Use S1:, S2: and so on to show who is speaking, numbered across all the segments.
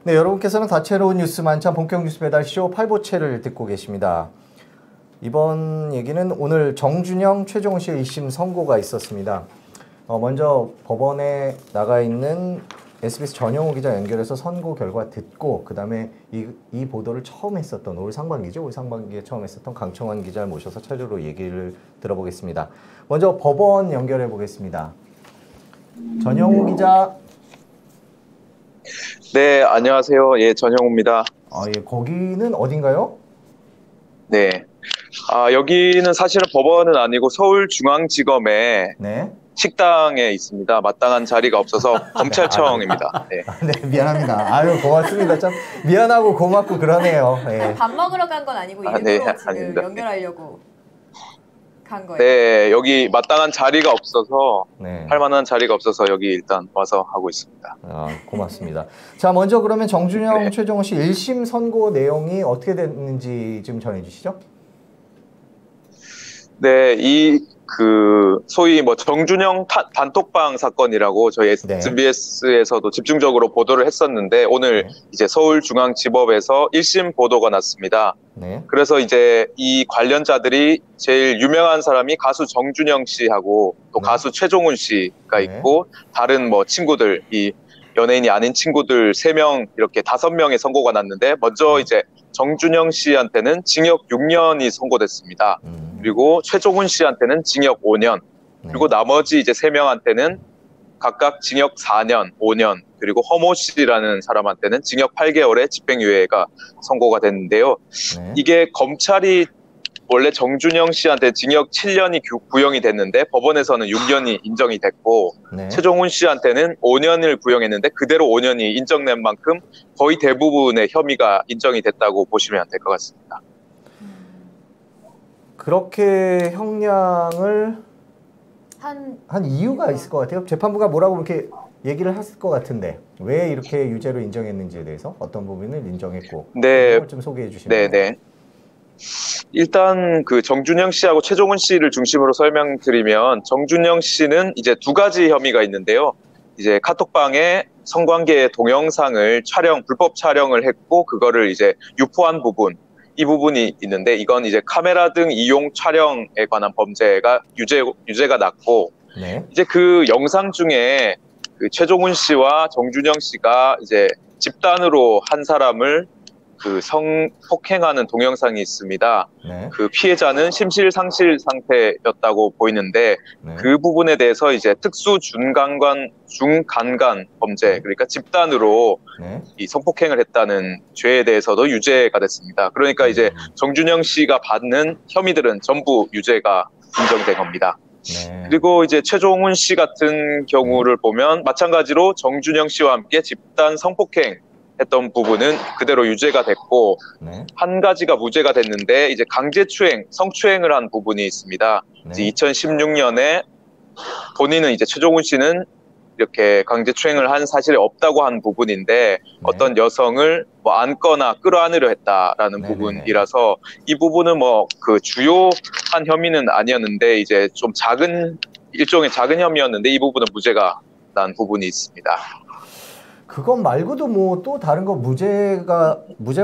S1: 네, 여러분께서는 다채로운 뉴스 만찬 본격 뉴스 배달쇼 8부채를 듣고 계십니다. 이번 얘기는 오늘 정준영, 최종훈 씨의 1심 선고가 있었습니다. 먼저 법원에 나가 있는 SBS 전영호 기자 연결해서 선고 결과 듣고 그 다음에 이 보도를 처음 했었던 올 상반기죠. 올 상반기에 처음 했었던 강청원 기자를 모셔서 차례로 얘기를 들어보겠습니다. 먼저 법원 연결해 보겠습니다. 전영호 기자.
S2: 네, 안녕하세요. 예, 전영호입니다.
S1: 예, 거기는 어딘가요?
S2: 네. 여기는 사실은 법원은 아니고 서울중앙지검의
S1: 네.
S2: 식당에 있습니다. 마땅한 자리가 없어서 검찰청입니다. 네.
S1: 네, 미안합니다. 아유, 고맙습니다. 참 미안하고 고맙고 그러네요. 네.
S3: 밥 먹으러 간 건 아니고 일부러
S2: 네,
S3: 지금
S2: 아닙니다.
S3: 연결하려고 간 거예요.
S2: 네, 여기 마땅한 자리가 없어서
S1: 네.
S2: 할 만한 자리가 없어서 여기 일단 와서 하고 있습니다.
S1: 고맙습니다. 자, 먼저 그러면 정준영,
S2: 네.
S1: 최종훈 씨 1심 선고 내용이 어떻게 됐는지 좀 전해 주시죠.
S2: 네, 소위 정준영 단톡방 사건이라고 저희 SBS에서도 집중적으로 보도를 했었는데 오늘 이제 서울중앙지법에서 1심 보도가 났습니다.
S1: 네.
S2: 그래서 이제 이 관련자들이 제일 유명한 사람이 가수 정준영 씨하고 또 가수 최종훈 씨가 있고 다른 친구들, 이 연예인이 아닌 친구들 3명 이렇게 5명의 선고가 났는데 먼저 이제 정준영 씨한테는 징역 6년이 선고됐습니다. 그리고 최종훈 씨한테는 징역 5년, 그리고 나머지 이제 3명한테는 각각 징역 4년, 5년, 그리고 허모 씨라는 사람한테는 징역 8개월의 집행유예가 선고가 됐는데요. 이게 검찰이 원래 정준영 씨한테 징역 7년이 구형이 됐는데 법원에서는 6년이 인정이 됐고 최종훈 씨한테는 5년을 구형했는데 그대로 5년이 인정된 만큼 거의 대부분의 혐의가 인정이 됐다고 보시면 될 것 같습니다.
S1: 그렇게 형량을 한 이유가 있을 것 같아요. 재판부가 뭐라고 이렇게 얘기를 했을 것 같은데 왜 이렇게 유죄로 인정했는지에 대해서 어떤 부분을 인정했고
S2: 네,
S1: 좀 소개해 주시면.
S2: 네. 일단 정준영 씨하고 최종훈 씨를 중심으로 설명드리면 정준영 씨는 이제 2가지 혐의가 있는데요. 이제 카톡방에 성관계 동영상을 불법 촬영을 했고 그거를 이제 유포한 부분, 이 부분이 있는데 이건 이제 카메라 등 이용 촬영에 관한 범죄가 유죄가 났고 이제 그 영상 중에 최종훈 씨와 정준영 씨가 이제 집단으로 한 사람을 성폭행하는 동영상이 있습니다. 그 피해자는 심실상실 상태였다고 보이는데 그 부분에 대해서 이제 특수 중간간 범죄, 그러니까 집단으로 이 성폭행을 했다는 죄에 대해서도 유죄가 됐습니다. 그러니까 이제 정준영 씨가 받는 혐의들은 전부 유죄가 인정된 겁니다. 그리고 이제 최종훈 씨 같은 경우를 보면 마찬가지로 정준영 씨와 함께 집단 성폭행 했던 부분은 그대로 유죄가 됐고 한 가지가 무죄가 됐는데 이제 강제추행, 성추행을 한 부분이 있습니다. 이제 2016년에 본인은 이제 최종훈 씨는 이렇게 강제추행을 한 사실이 없다고 한 부분인데 어떤 여성을 안거나 끌어안으려 했다라는 부분이라서 이 부분은 주요한 혐의는 아니었는데 이제 좀 일종의 작은 혐의였는데 이 부분은 무죄가 난 부분이 있습니다.
S1: 그것 말고도 또 다른 거 무죄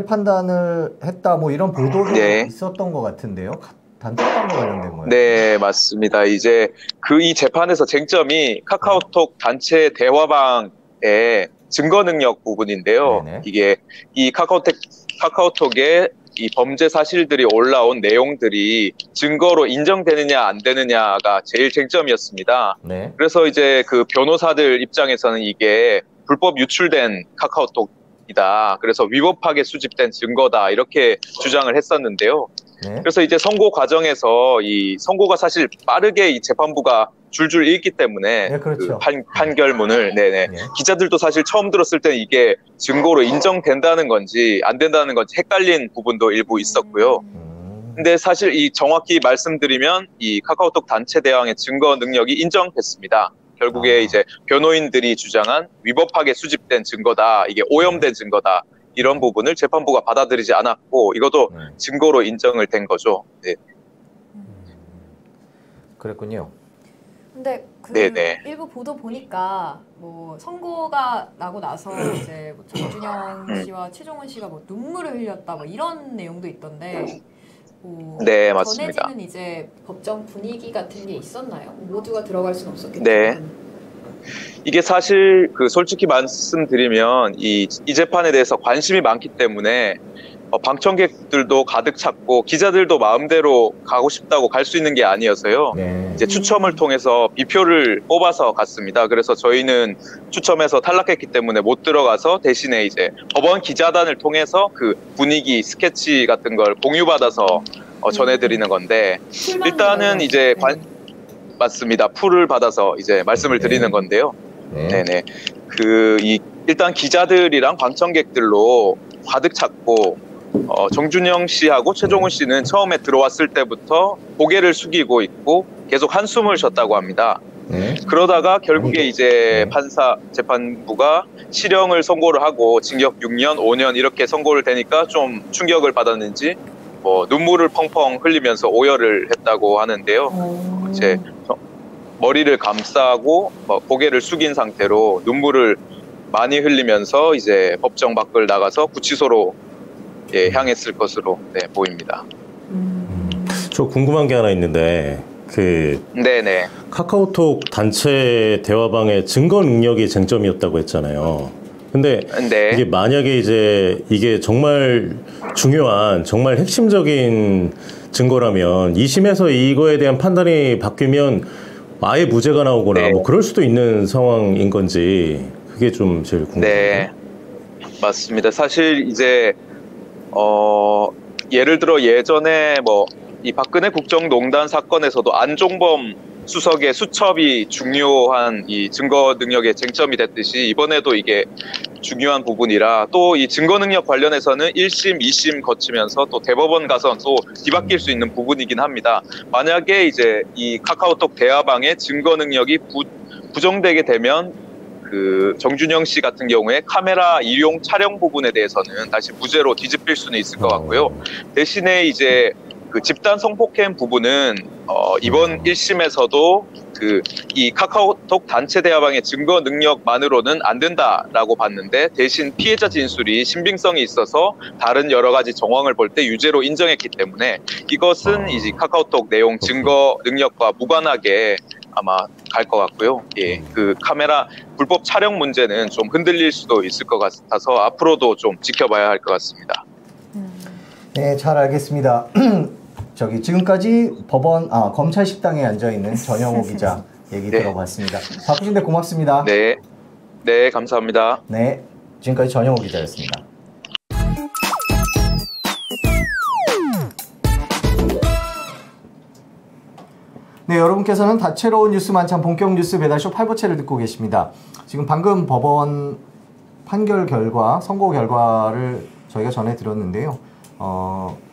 S1: 판단을 했다 이런 보도도 있었던 것 같은데요. 단톡방과 관련된 거예요.
S2: 네, 맞습니다. 이제 이 재판에서 쟁점이 카카오톡 단체 대화방의 증거 능력 부분인데요. 이게 이 카카오톡에 이 범죄 사실들이 올라온 내용들이 증거로 인정되느냐 안 되느냐가 제일 쟁점이었습니다. 그래서 이제 변호사들 입장에서는 이게 불법 유출된 카카오톡이다. 그래서 위법하게 수집된 증거다. 이렇게 주장을 했었는데요. 그래서 이제 선고 과정에서 이 선고가 사실 빠르게 이 재판부가 줄줄 읽기 때문에 판결문을 기자들도 사실 처음 들었을 때는 이게 증거로 인정된다는 건지 안 된다는 건지 헷갈린 부분도 일부 있었고요. 근데 사실 정확히 말씀드리면 이 카카오톡 단체 대항의 증거 능력이 인정됐습니다. 결국에 이제 변호인들이 주장한 위법하게 수집된 증거다, 이게 오염된 증거다, 이런 부분을 재판부가 받아들이지 않았고 이것도 증거로 인정을 된 거죠.
S1: 그랬군요.
S3: 근데 그
S2: 네네.
S3: 일부 보도 보니까 뭐 선고가 나고 나서 이제 뭐 정준영 씨와 최종훈 씨가 뭐 눈물을 흘렸다 뭐 이런 내용도 있던데 뭐
S2: 네, 맞습니다.
S3: 전해지는 이제 법정 분위기 같은 게 있었나요? 모두가 들어갈 수는 없었겠지만.
S2: 네. 이게 사실 솔직히 말씀드리면 이 재판에 대해서 관심이 많기 때문에 방청객들도 가득 찼고 기자들도 마음대로 가고 싶다고 갈 수 있는 게 아니어서요.
S1: 네.
S2: 이제 추첨을 통해서 비표를 뽑아서 갔습니다. 그래서 저희는 추첨해서 탈락했기 때문에 못 들어가서 대신에 이제 법원 기자단을 통해서 그 분위기 스케치 같은 걸 공유받아서 전해드리는 건데 일단은 이제 맞습니다. 풀을 받아서 이제 말씀을 드리는 건데요.
S1: 네.
S2: 네네. 일단 기자들이랑 방청객들로 가득 찼고, 정준영 씨하고 최종훈 씨는 처음에 들어왔을 때부터 고개를 숙이고 있고 계속 한숨을 쉬었다고 합니다.
S1: 네.
S2: 그러다가 결국에 이제 재판부가 실형을 선고를 하고 징역 6년, 5년 이렇게 선고를 되니까 좀 충격을 받았는지 눈물을 펑펑 흘리면서 오열을 했다고 하는데요. 이제 머리를 감싸고 고개를 숙인 상태로 눈물을 많이 흘리면서 이제 법정 밖을 나가서 구치소로 향했을 것으로 보입니다.
S4: 저 궁금한 게 하나 있는데
S2: 네네.
S4: 카카오톡 단체 대화방의 증거 능력이 쟁점이었다고 했잖아요. 근데
S2: 네.
S4: 이게 만약에 이게 정말 중요한 정말 핵심적인 증거라면 2심에서 이거에 대한 판단이 바뀌면 아예 무죄가 나오거나
S2: 네.
S4: 뭐 그럴 수도 있는 상황인 건지 그게 좀 제일 궁금해요.
S2: 네, 맞습니다. 사실 이제 예를 들어 예전에 이 박근혜 국정농단 사건에서도 안종범 수석의 수첩이 중요한 이 증거 능력의 쟁점이 됐듯이 이번에도 이게 중요한 부분이라 또 이 증거 능력 관련해서는 1심, 2심 거치면서 또 대법원 가서 또 뒤바뀔 수 있는 부분이긴 합니다. 만약에 이제 이 카카오톡 대화방의 증거 능력이 부정되게 되면 정준영 씨 같은 경우에 카메라 이용 촬영 부분에 대해서는 다시 무죄로 뒤집힐 수는 있을 것 같고요. 대신에 이제 집단 성폭행 부분은 이번 1심에서도 이 카카오톡 단체 대화방의 증거 능력만으로는 안 된다라고 봤는데 대신 피해자 진술이 신빙성이 있어서 다른 여러 가지 정황을 볼 때 유죄로 인정했기 때문에 이것은 이제 카카오톡 내용 증거 능력과 무관하게 아마 갈 것 같고요. 예, 카메라 불법 촬영 문제는 좀 흔들릴 수도 있을 것 같아서 앞으로도 좀 지켜봐야 할 것 같습니다.
S1: 네, 잘 알겠습니다. 지금까지 검찰 식당에 앉아 있는 전영호 기자 얘기 들어봤습니다. 바쁘신데 고맙습니다.
S2: 네, 네, 감사합니다.
S1: 네, 지금까지 전영호 기자였습니다. 네, 여러분께서는 다채로운 뉴스 만찬 본격 뉴스 배달쇼 8부채를 듣고 계십니다. 지금 방금 법원 판결 결과, 선고 결과를 저희가 전해드렸는데요.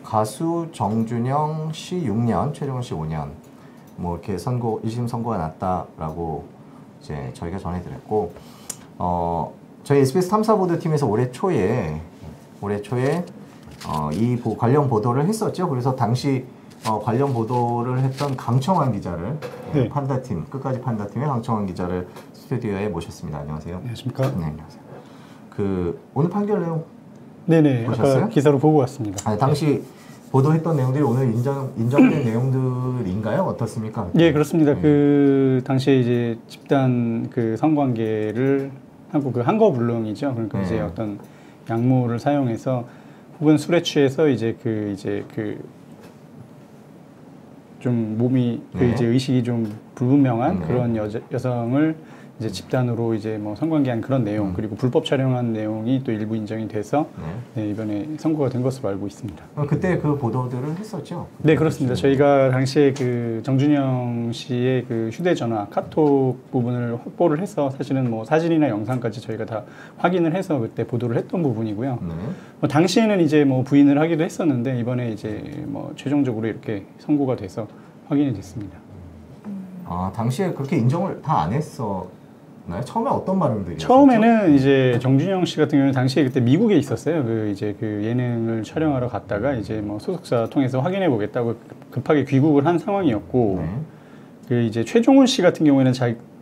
S1: 가수 정준영 씨 6년, 최종훈 씨 5년, 이렇게 1심 선고가 났다라고 이제 저희가 전해드렸고, 저희 SBS 탐사보도팀에서 올해 초에 이 관련 보도를 했었죠. 그래서 당시 관련 보도를 했던 강청환 기자를 판다팀, 끝까지 판다팀의 강청환 기자를 스튜디오에 모셨습니다. 안녕하세요.
S5: 안녕하십니까?
S1: 네, 안녕하세요. 오늘 판결 내용
S5: 네네.
S1: 보셨어요?
S5: 아까 기사로 보고 왔습니다.
S1: 당시 보도했던 내용들이 오늘 인정된 내용들인가요? 어떻습니까?
S5: 예, 그렇습니다. 당시에 이제 집단 성관계를 하고 한거불능이죠. 그러니까 이제 어떤 약물을 사용해서 혹은 술에 취해서 좀 몸이 이제 의식이 좀 불분명한 그런 여성을 이제 집단으로 이제 성관계한 그런 내용 그리고 불법 촬영한 내용이 또 일부 인정이 돼서 이번에 선고가 된 것으로 알고 있습니다.
S1: 그때 그 보도들을 했었죠?
S5: 네, 그렇습니다. 저희가 당시에 정준영 씨의 휴대전화 카톡 부분을 확보를 해서 사실은 사진이나 영상까지 저희가 다 확인을 해서 그때 보도를 했던 부분이고요. 당시에는 이제 부인을 하기도 했었는데 이번에 이제 최종적으로 이렇게 선고가 돼서 확인이 됐습니다.
S1: 당시에 그렇게 인정을 다 안 했었나요? 처음에 어떤 발언들이?
S5: 처음에는 이제 정준영 씨 같은 경우는 당시에 그때 미국에 있었어요. 예능을 촬영하러 갔다가 이제 소속사 통해서 확인해 보겠다고 급하게 귀국을 한 상황이었고, 그 이제 최종훈 씨 같은 경우에는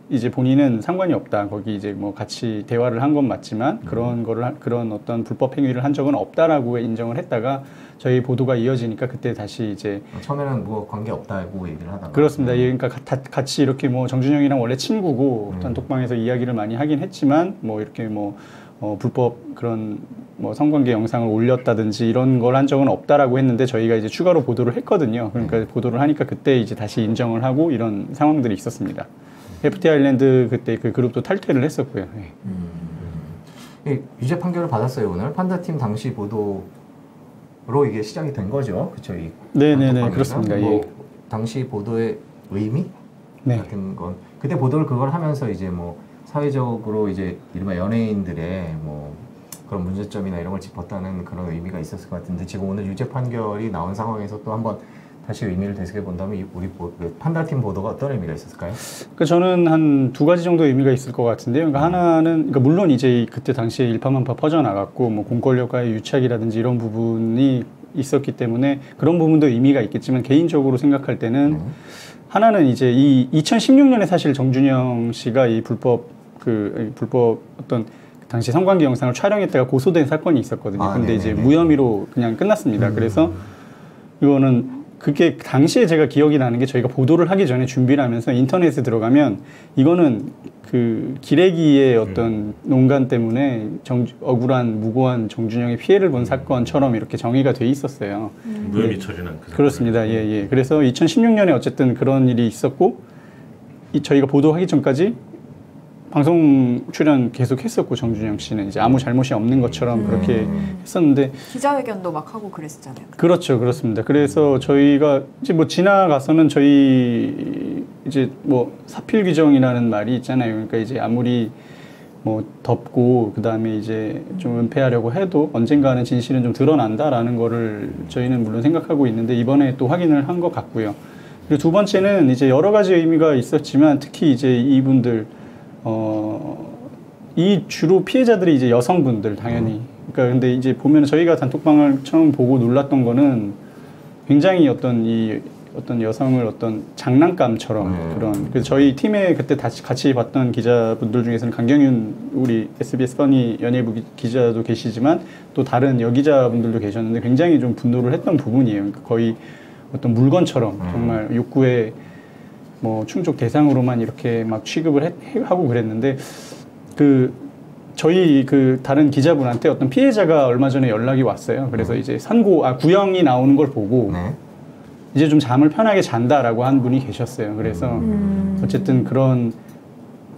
S5: 이제 본인은 상관이 없다. 거기 이제 뭐 같이 대화를 한 건 맞지만 그런 어떤 불법 행위를 한 적은 없다라고 인정을 했다가 저희 보도가 이어지니까 그때 다시 이제
S1: 처음에는 뭐 관계 없다고 얘기를 하다가
S5: 그렇습니다. 예, 그러니까 같이 이렇게 뭐 정준영이랑 원래 친구고 단톡방에서 이야기를 많이 하긴 했지만 뭐 이렇게 뭐 불법 그런 뭐 성관계 영상을 올렸다든지 이런 걸 한 적은 없다라고 했는데 저희가 이제 추가로 보도를 했거든요. 그러니까 보도를 하니까 그때 이제 다시 인정을 하고 이런 상황들이 있었습니다. FT 아일랜드 그때 그 그룹도 탈퇴를 했었고요.
S1: 예, 유죄 판결을 받았어요 오늘. 판다팀 당시 보도로 이게 시작이 된 거죠, 그렇죠?
S5: 네네네 그렇습니다.
S1: 뭐
S5: 예.
S1: 당시 보도의 의미
S5: 네.
S1: 같은 건 그때 보도를 그걸 하면서 이제 뭐 사회적으로 이제 이른바 연예인들의 뭐 그런 문제점이나 이런 걸 짚었다는 그런 의미가 있었을 것 같은데 지금 오늘 유죄 판결이 나온 상황에서 또 한번 다시 의미를 되새겨 본다면 우리 판다팀 보도가 어떤 의미가 있었을까요?
S5: 그러니까 저는 한 두 가지 정도 의미가 있을 것 같은데요. 그러니까 하나는 그러니까 물론 이제 그때 당시에 일파만파 퍼져나갔고 뭐 공권력과의 유착이라든지 이런 부분이 있었기 때문에 그런 부분도 의미가 있겠지만 개인적으로 생각할 때는 하나는 이제 이 2016년에 사실 정준영 씨가 이 불법 어떤 당시 성관계 영상을 촬영했다가 고소된 사건이 있었거든요. 근데 이제 무혐의로 그냥 끝났습니다. 그래서 이거는 그게 당시에 제가 기억이 나는 게 저희가 보도를 하기 전에 준비를 하면서 인터넷에 들어가면 이거는 그 기레기의 어떤 농간 때문에 억울한 무고한 정준영의 피해를 본 사건처럼 이렇게 정의가 돼 있었어요.
S4: 무혐의 처리는
S5: 그렇습니다. 예. 그래서 2016년에 어쨌든 그런 일이 있었고 저희가 보도하기 전까지 방송 출연 계속 했었고 정준영 씨는 이제 아무 잘못이 없는 것처럼 그렇게 했었는데
S3: 기자회견도 막 하고 그랬었잖아요.
S5: 그렇죠, 그렇습니다. 그래서 저희가 이제 뭐 지나가서는 저희 이제 뭐 사필 규정이라는 말이 있잖아요. 그러니까 이제 아무리 뭐 덮고 그 다음에 이제 좀 은폐하려고 해도 언젠가는 진실은 좀 드러난다라는 거를 저희는 물론 생각하고 있는데 이번에 또 확인을 한 것 같고요. 그리고 두 번째는 이제 여러 가지 의미가 있었지만 특히 이제 이분들 이 주로 피해자들이 이제 여성분들 당연히. 그러니까 근데 이제 보면 저희가 단톡방을 처음 보고 놀랐던 거는 굉장히 어떤 여성을 어떤 장난감처럼 그런. 그래서 저희 팀에 그때 같이 봤던 기자분들 중에서는 강경윤 우리 SBS 써니 연예부 기자도 계시지만 또 다른 여기자분들도 계셨는데 굉장히 좀 분노를 했던 부분이에요. 그러니까 거의 어떤 물건처럼 정말 욕구에 뭐 충족 대상으로만 이렇게 막 취급을 하고 그랬는데 저희 다른 기자분한테 어떤 피해자가 얼마 전에 연락이 왔어요. 그래서 이제 구형이 나오는 걸 보고 이제 좀 잠을 편하게 잔다라고 한 분이 계셨어요. 그래서 어쨌든 그런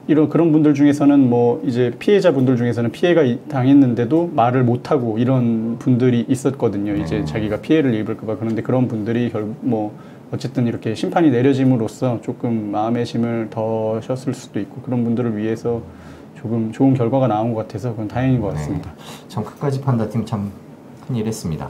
S5: 분들 중에서는 뭐 이제 피해자분들 중에서는 피해가 당했는데도 말을 못하고 이런 분들이 있었거든요. 이제 자기가 피해를 입을까봐. 그런데 그런 분들이 뭐 어쨌든 이렇게 심판이 내려짐으로써 조금 마음의 짐을 더 셨을 수도 있고 그런 분들을 위해서 조금 좋은 결과가 나온 것 같아서 그건 다행인 것 같습니다.
S1: 참 끝까지 판다팀 참 큰일 했습니다.